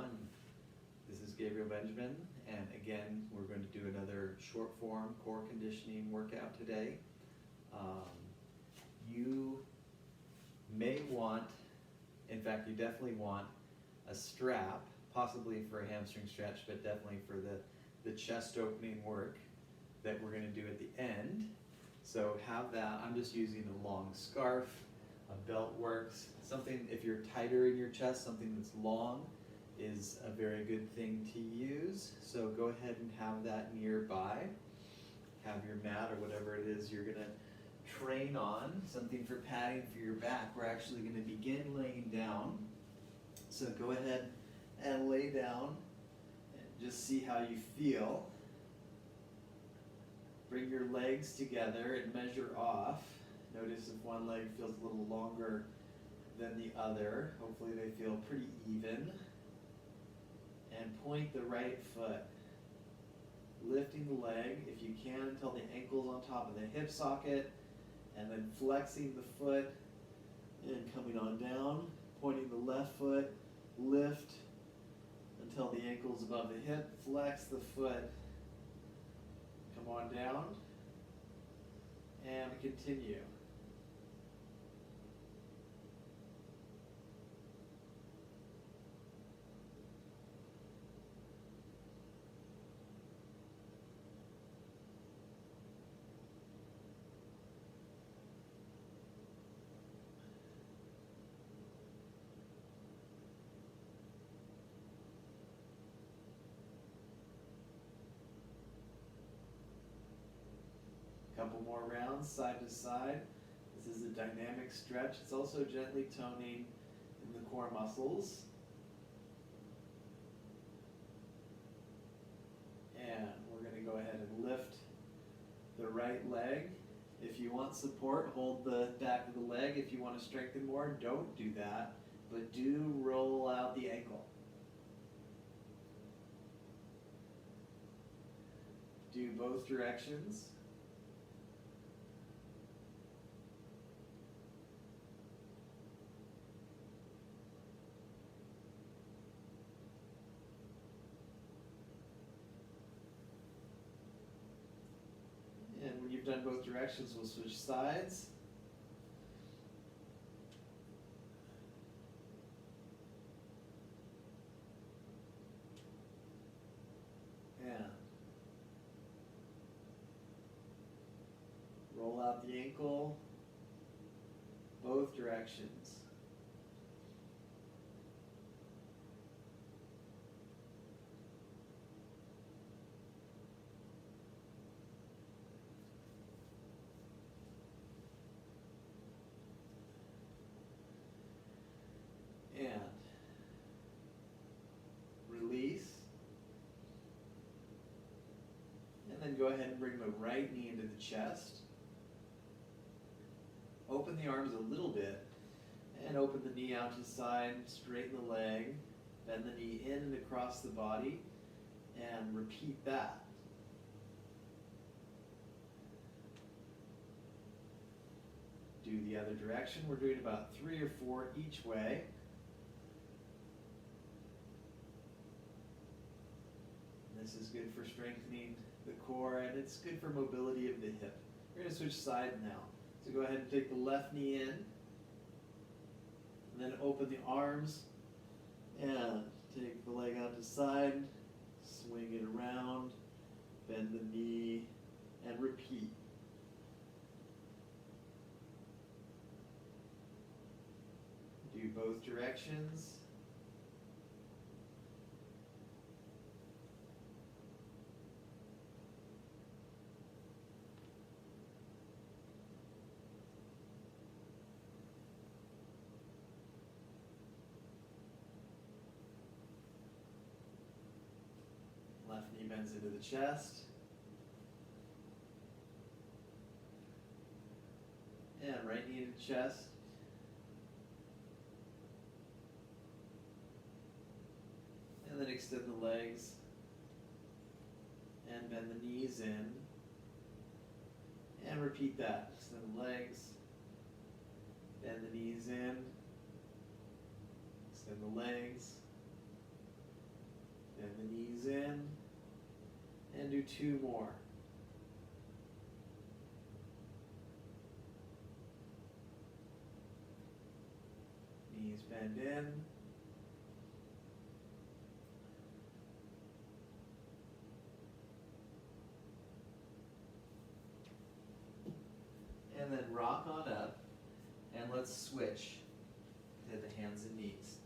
everyone. This is Gabriel Benjamin, and again, we're going to do another short form core conditioning workout today. You may want, in fact, you definitely want a strap, possibly for a hamstring stretch, but definitely for the chest opening work that we're going to do at the end. So have that. I'm just using a long scarf, a belt works, something, if you're tighter in your chest, something that's long is a very good thing to use. So go ahead and have that nearby. Have your mat or whatever it is you're going to train on, something for padding for your back. We're actually going to begin laying down. So go ahead and lay down and just see how you feel. Bring your legs together and measure off. Notice if one leg feels a little longer than the other. Hopefully they feel pretty even. And point the right foot. Lifting the leg, if you can, until the ankle's on top of the hip socket, and then flexing the foot and coming on down. Pointing the left foot, lift until the ankle's above the hip, flex the foot, come on down, and continue. Couple more rounds side to side. This is a dynamic stretch. It's also gently toning in the core muscles. And we're going to go ahead and lift the right leg. If you want support, hold the back of the leg. If you want to strengthen more, don't do that, but do roll out the ankle. Do both directions. And when you've done both directions, we'll switch sides. And roll out the ankle, both directions. And release. And then go ahead and bring the right knee into the chest. Open the arms a little bit and open the knee out to the side, straighten the leg, bend the knee in and across the body, and repeat that. Do the other direction. We're doing about 3 or 4 each way. This is good for strengthening the core, and it's good for mobility of the hip. We're going to switch sides now. So go ahead and take the left knee in, and then open the arms, and take the leg out to side, swing it around, bend the knee, and repeat. Do both directions. Left knee bends into the chest. And right knee into the chest. And then extend the legs. And bend the knees in. And repeat that. Extend the legs. Bend the knees in. Extend the legs. Bend the knees in. And do 2 more. Knees bend in. And then rock on up, and let's switch to the hands and knees.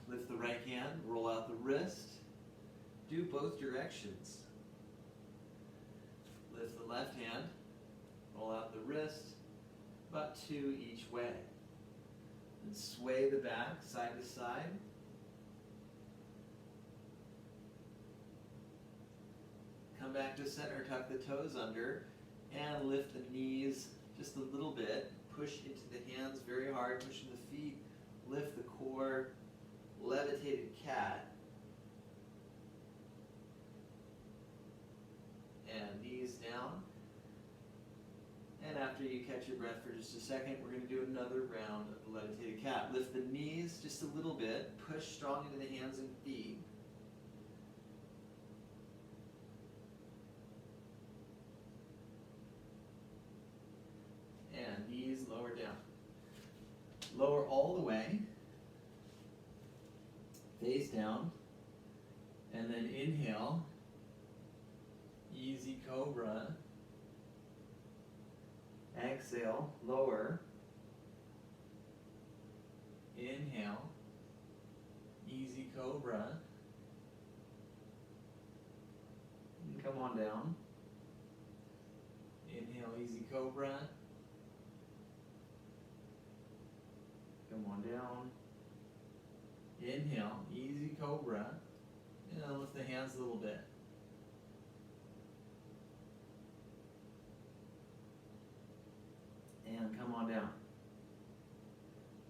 Lift the right hand, roll out the wrist, do both directions. Lift the left hand, roll out the wrist, about 2 each way. And sway the back side to side. Come back to center, tuck the toes under, and lift the knees just a little bit. Push into the hands very hard, push into the feet, lift the core, levitated cat. And knees down. And after you catch your breath for just a second, we're going to do another round of the levitated cat. Lift the knees just a little bit, push strong into the hands and feet. And knees lower down. Lower all the way. Face down. And then inhale. Easy cobra. Exhale, lower. Inhale. Easy cobra. And come on down. Inhale, easy cobra. Come on down. Inhale, easy cobra. And lift the hands a little bit. And come on down.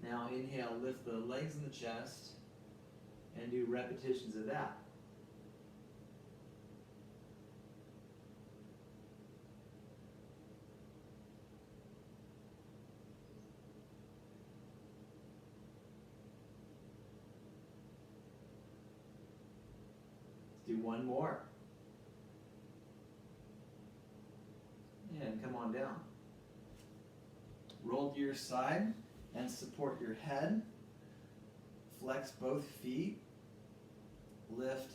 Now inhale, lift the legs in the chest and do repetitions of that. Let's do 1 more. And come on down. Roll to your side and support your head. Flex both feet. Lift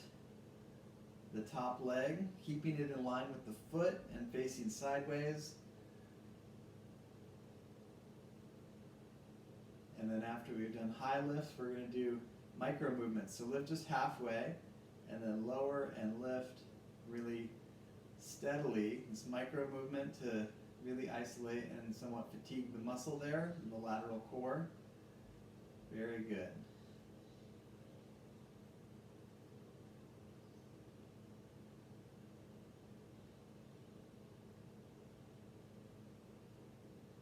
the top leg, keeping it in line with the foot and facing sideways. And then after we've done high lifts, we're going to do micro movements. So lift just halfway, and then lower and lift really steadily. This micro movement to really isolate and somewhat fatigue the muscle there in the lateral core. Very good.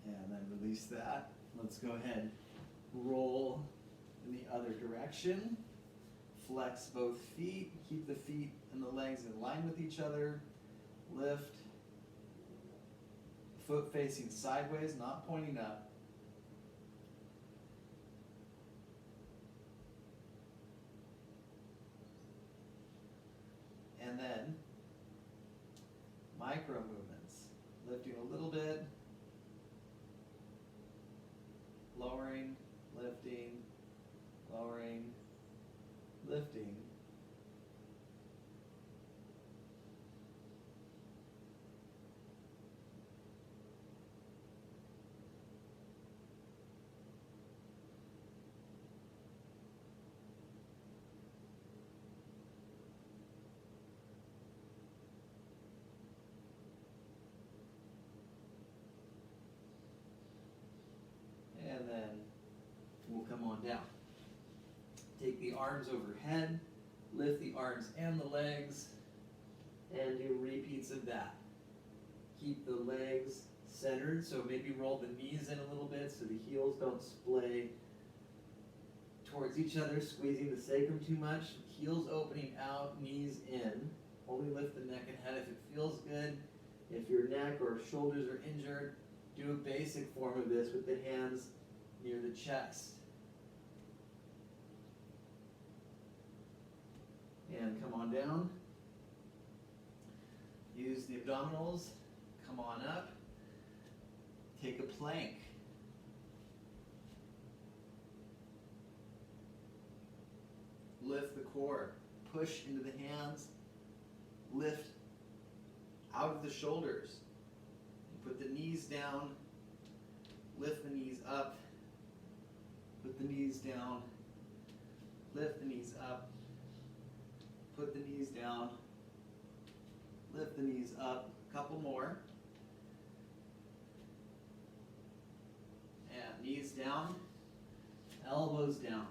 And then release that. Let's go ahead. Roll in the other direction. Flex both feet. Keep the feet and the legs in line with each other. Lift. Foot facing sideways, not pointing up. And then micro movements. Lifting a little bit. Lowering, lifting, lowering, lifting. And then we'll come on down. Take the arms overhead, lift the arms and the legs, and do repeats of that. Keep the legs centered, so maybe roll the knees in a little bit so the heels don't splay towards each other, squeezing the sacrum too much. Heels opening out, knees in. Only lift the neck and head if it feels good. If your neck or shoulders are injured, do a basic form of this with the hands near the chest. And come on down. Use the abdominals. Come on up. Take a plank. Lift the core. Push into the hands. Lift out of the shoulders. Put the knees down. Lift the knees up. Put the knees down. Lift the knees up. Put the knees down. Lift the knees up. Couple more. And knees down. Elbows down.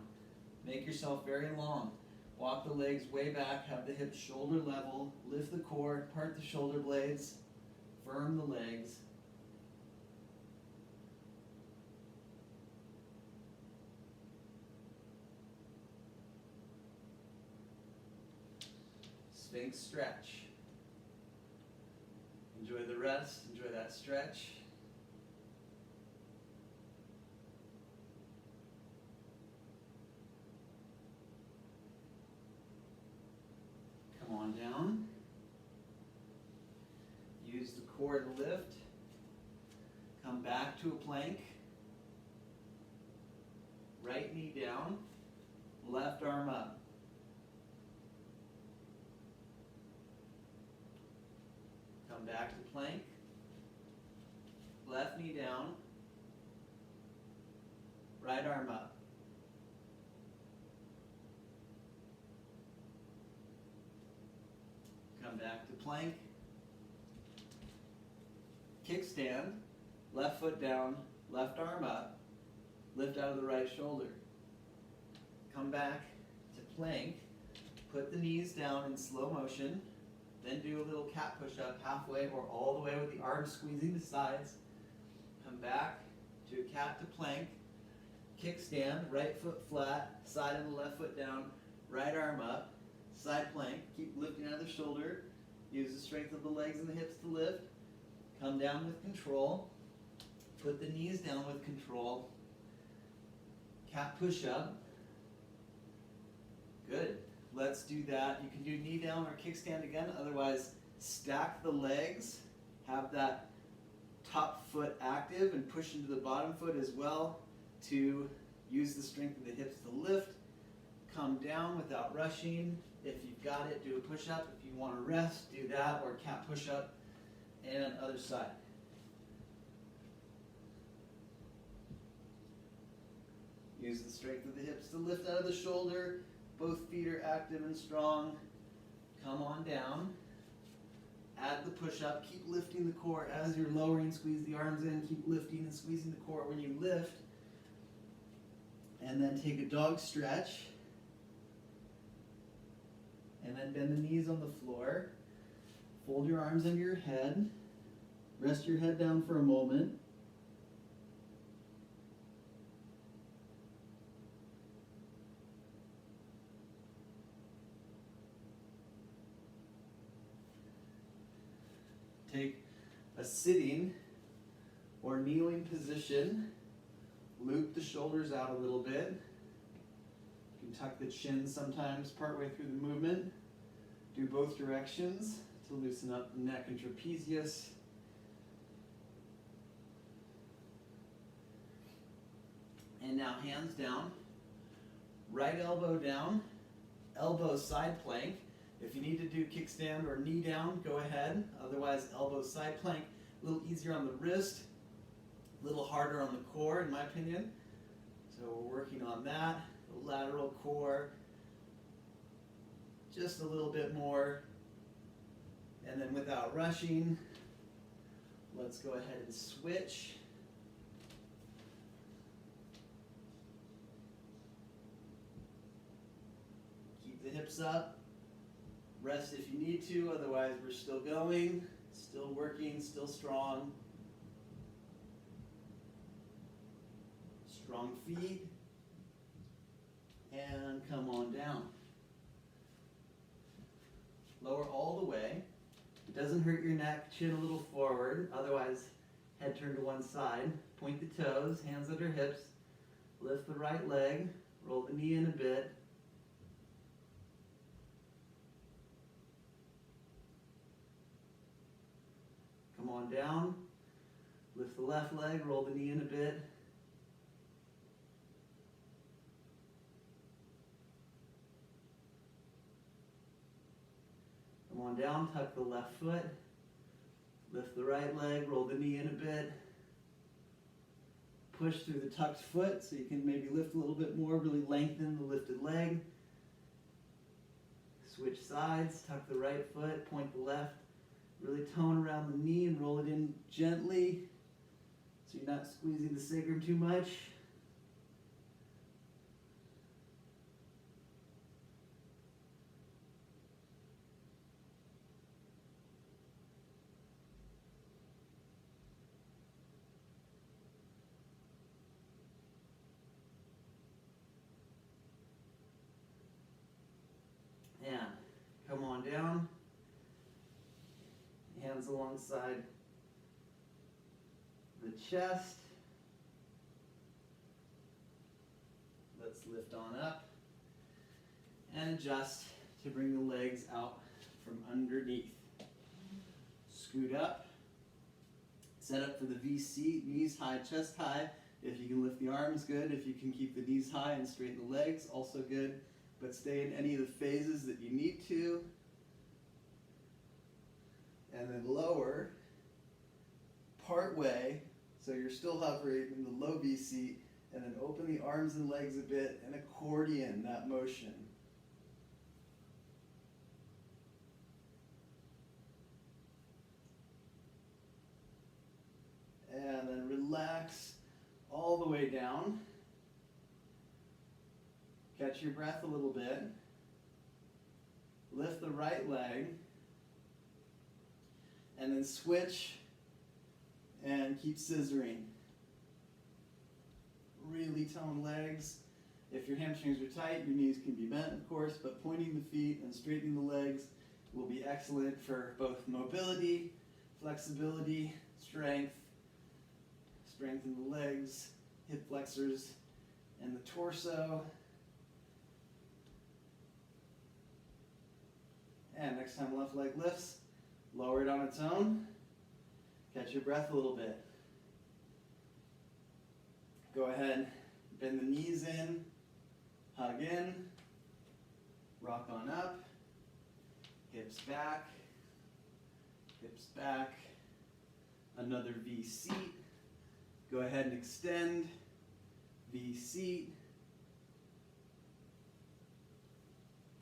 Make yourself very long. Walk the legs way back. Have the hips shoulder level. Lift the core. Part the shoulder blades. Firm the legs. Sphinx stretch. Enjoy the rest, enjoy that stretch. Come on down. Use the core to lift. Come back to a plank. Right knee down, left arm up. Come back to plank. Left knee down. Right arm up. Come back to plank. Kickstand. Left foot down, left arm up. Lift out of the right shoulder. Come back to plank. Put the knees down in slow motion. Then do a little cat push-up halfway or all the way with the arms squeezing the sides. Come back to a cat to plank. Kickstand, right foot flat, side of the left foot down, right arm up, side plank. Keep lifting out of the shoulder. Use the strength of the legs and the hips to lift. Come down with control. Put the knees down with control. Cat push-up. Good. Let's do that. You can do knee down or kickstand again. Otherwise, stack the legs. Have that top foot active and push into the bottom foot as well to use the strength of the hips to lift. Come down without rushing. If you've got it, do a push-up. If you want to rest, do that, or cat push-up. And other side. Use the strength of the hips to lift out of the shoulder. Both feet are active and strong. Come on down. Add the push-up. Keep lifting the core as you're lowering. Squeeze the arms in. Keep lifting and squeezing the core when you lift. And then take a dog stretch. And then bend the knees on the floor. Fold your arms under your head. Rest your head down for a moment. Take a sitting or kneeling position. Loop the shoulders out a little bit. You can tuck the chin sometimes partway through the movement. Do both directions to loosen up the neck and trapezius. And now hands down. Right elbow down. Elbow side plank. If you need to do kickstand or knee down, go ahead. Otherwise, elbow side plank. A little easier on the wrist. A little harder on the core, in my opinion. So we're working on that. The lateral core. Just a little bit more. And then without rushing, let's go ahead and switch. Keep the hips up. Rest if you need to, otherwise we're still going, still working, still strong. Strong feet. And come on down. Lower all the way. It doesn't hurt your neck, chin a little forward, otherwise head turned to one side. Point the toes, hands under hips. Lift the right leg, roll the knee in a bit. on down. Lift the left leg, roll the knee in a bit. Come on down, tuck the left foot. Lift the right leg, roll the knee in a bit. Push through the tucked foot so you can maybe lift a little bit more, really lengthen the lifted leg. Switch sides, tuck the right foot, point the left. Really tone around the knee and roll it in gently so you're not squeezing the sacrum too much. And come on down. Hands alongside the chest. Let's lift on up and adjust to bring the legs out from underneath. Scoot up. Set up for the V-seat, knees high, chest high. If you can lift the arms, good. If you can keep the knees high and straighten the legs, also good. But stay in any of the phases that you need to. And then lower part way, so you're still hovering in the low V seat, and then open the arms and legs a bit and accordion that motion. And then relax all the way down. Catch your breath a little bit. Lift the right leg. And then switch and keep scissoring. Really tone legs. If your hamstrings are tight, your knees can be bent, of course, but pointing the feet and straightening the legs will be excellent for both mobility, flexibility, strength, strengthen the legs, hip flexors, and the torso. And next time left leg lifts, lower it on its own. Catch your breath a little bit. Go ahead, bend the knees in, hug in, rock on up, hips back, another V seat. Go ahead and extend, V seat,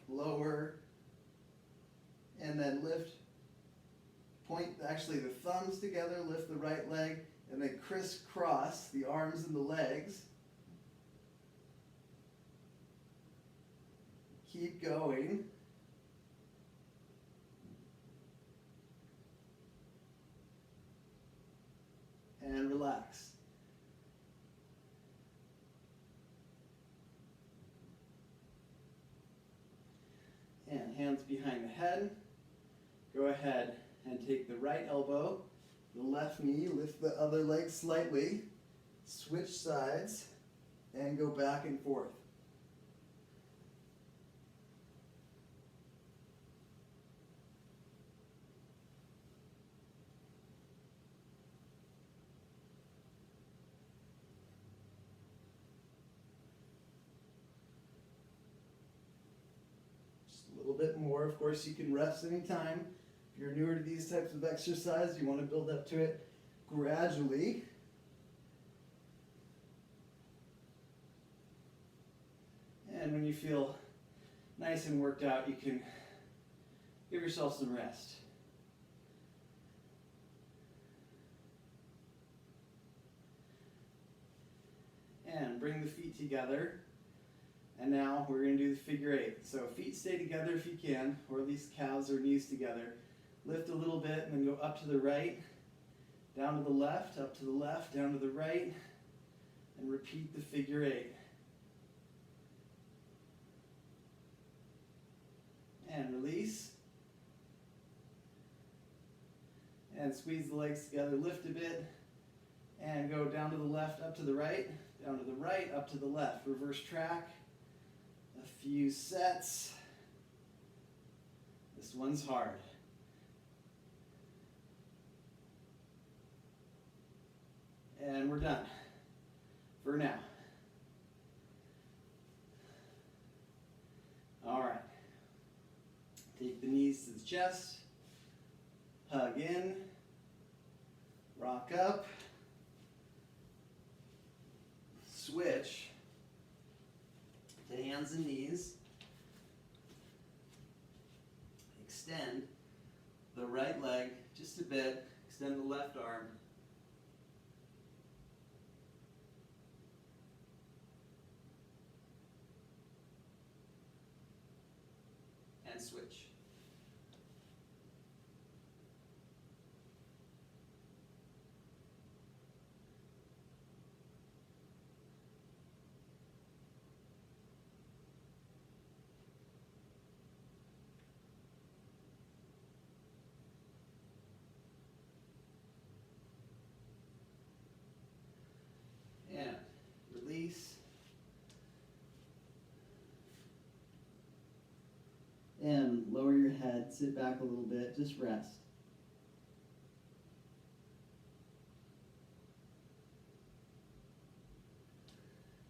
lower, and then lift. Point actually the thumbs together, lift the right leg, and then crisscross the arms and the legs. Keep going. And relax. And hands behind the head. Go ahead and take the right elbow, the left knee, lift the other leg slightly, switch sides, and go back and forth. Just a little bit more. Of course, you can rest anytime. If you're newer to these types of exercise, you want to build up to it gradually. And when you feel nice and worked out, you can give yourself some rest. And bring the feet together. And now we're going to do the figure eight. So feet stay together if you can, or at least calves or knees together. Lift a little bit and then go up to the right, down to the left, up to the left, down to the right, and repeat the figure eight. And release. And squeeze the legs together, lift a bit, and go down to the left, up to the right, down to the right, up to the left. Reverse track. A few sets. This one's hard. And we're done for now. All right. Take the knees to the chest, hug in, rock up, switch to hands and knees. Extend the right leg just a bit, extend the left arm. And switch. And release. And lower your head, sit back a little bit, just rest.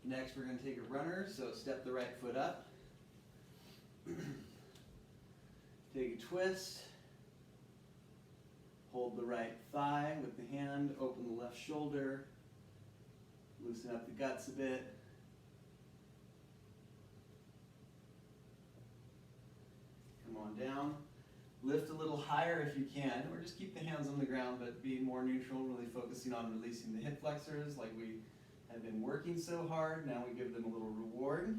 Next, we're going to take a runner, so step the right foot up. Take a twist. Hold the right thigh with the hand, open the left shoulder. Loosen up the guts a bit. Come on down. Lift a little higher if you can, or just keep the hands on the ground, but be more neutral, really focusing on releasing the hip flexors like we have been working so hard. Now we give them a little reward.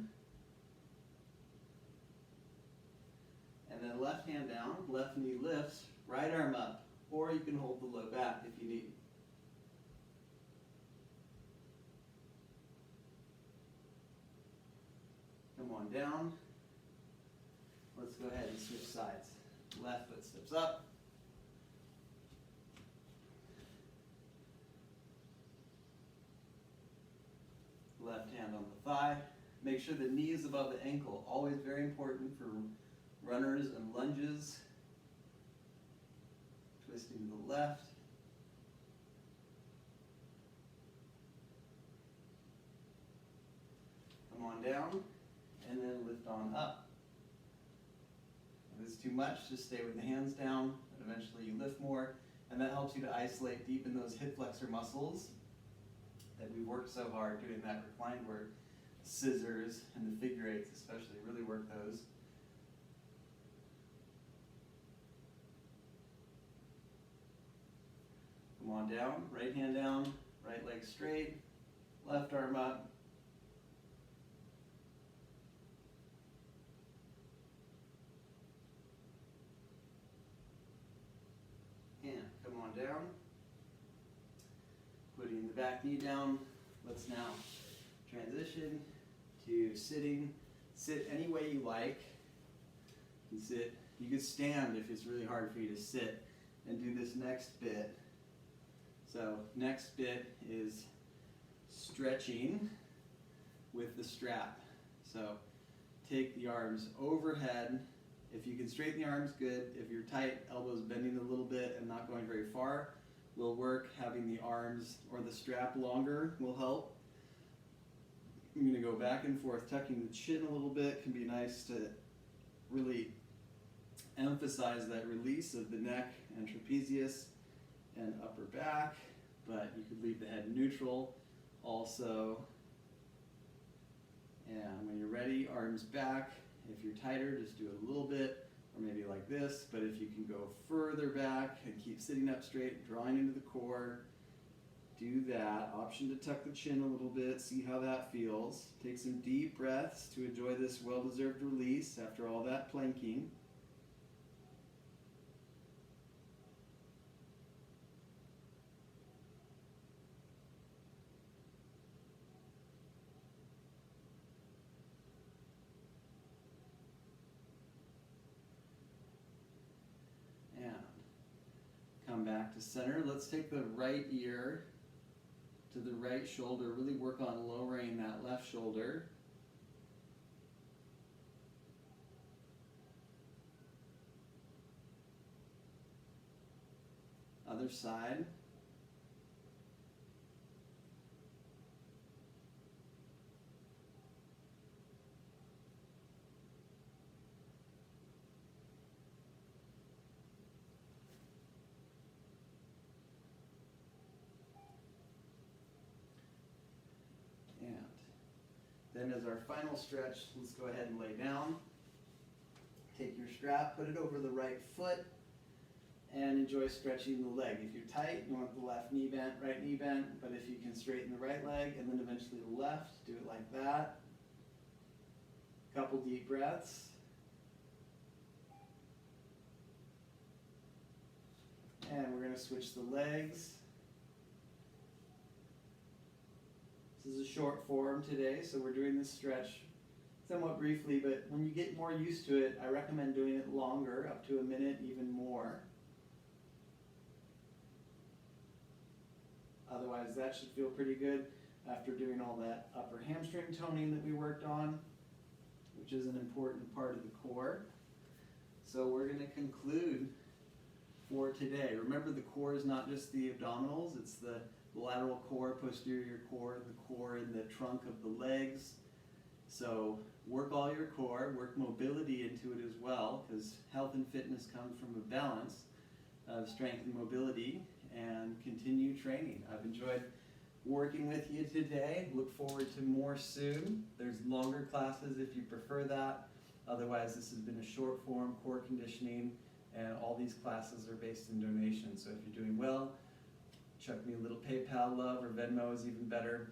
And then left hand down, left knee lifts, right arm up, or you can hold the low back if you need. Come on down. Let's go ahead and switch sides. Left foot steps up. Left hand on the thigh. Make sure the knee is above the ankle. Always very important for runners and lunges. Twisting to the left. Come on down, and then lift on up. If it's too much, just stay with the hands down, and eventually you lift more, and that helps you to isolate, deepen those hip flexor muscles that we worked so hard doing that reclined work. Scissors and the figure eights especially, really work those. Come on down, right hand down, right leg straight, left arm up. And come on down. Putting the back knee down. Let's now transition to sitting. Sit any way you like. You can sit. You can stand if it's really hard for you to sit, and do this next bit. So next bit is stretching with the strap. So take the arms overhead. If you can straighten the arms, good. If you're tight, elbows bending a little bit and not going very far, will work. Having the arms or the strap longer will help. I'm going to go back and forth, tucking the chin a little bit. Can be nice to really emphasize that release of the neck and trapezius and upper back, but you could leave the head neutral also. And when you're ready, arms back. If you're tighter, just do it a little bit, or maybe like this, but if you can go further back and keep sitting up straight, drawing into the core, do that. Option to tuck the chin a little bit, see how that feels. Take some deep breaths to enjoy this well-deserved release after all that planking. Come back to center. Let's take the right ear to the right shoulder. Really work on lowering that left shoulder. Other side. Then as our final stretch, let's go ahead and lay down. Take your strap, put it over the right foot, and enjoy stretching the leg. If you're tight, you want the left knee bent, right knee bent, but if you can straighten the right leg and then eventually the left, do it like that. Couple deep breaths. And we're going to switch the legs. This is a short form today, so we're doing this stretch somewhat briefly, but when you get more used to it, I recommend doing it longer, up to a minute, even more. Otherwise, that should feel pretty good after doing all that upper hamstring toning that we worked on, which is an important part of the core. So we're going to conclude for today. Remember, the core is not just the abdominals, it's the lateral core, posterior core, the core in the trunk of the legs. So work all your core, work mobility into it as well, because health and fitness comes from a balance of strength and mobility, and continue training. I've enjoyed working with you today. Look forward to more soon. There's longer classes if you prefer that. Otherwise, this has been a short form core conditioning, and all these classes are based in donations. So if you're doing well, chuck me a little PayPal love, or Venmo is even better.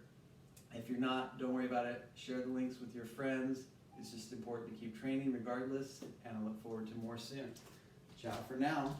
If you're not, don't worry about it. Share the links with your friends. It's just important to keep training regardless, and I look forward to more soon. Ciao for now.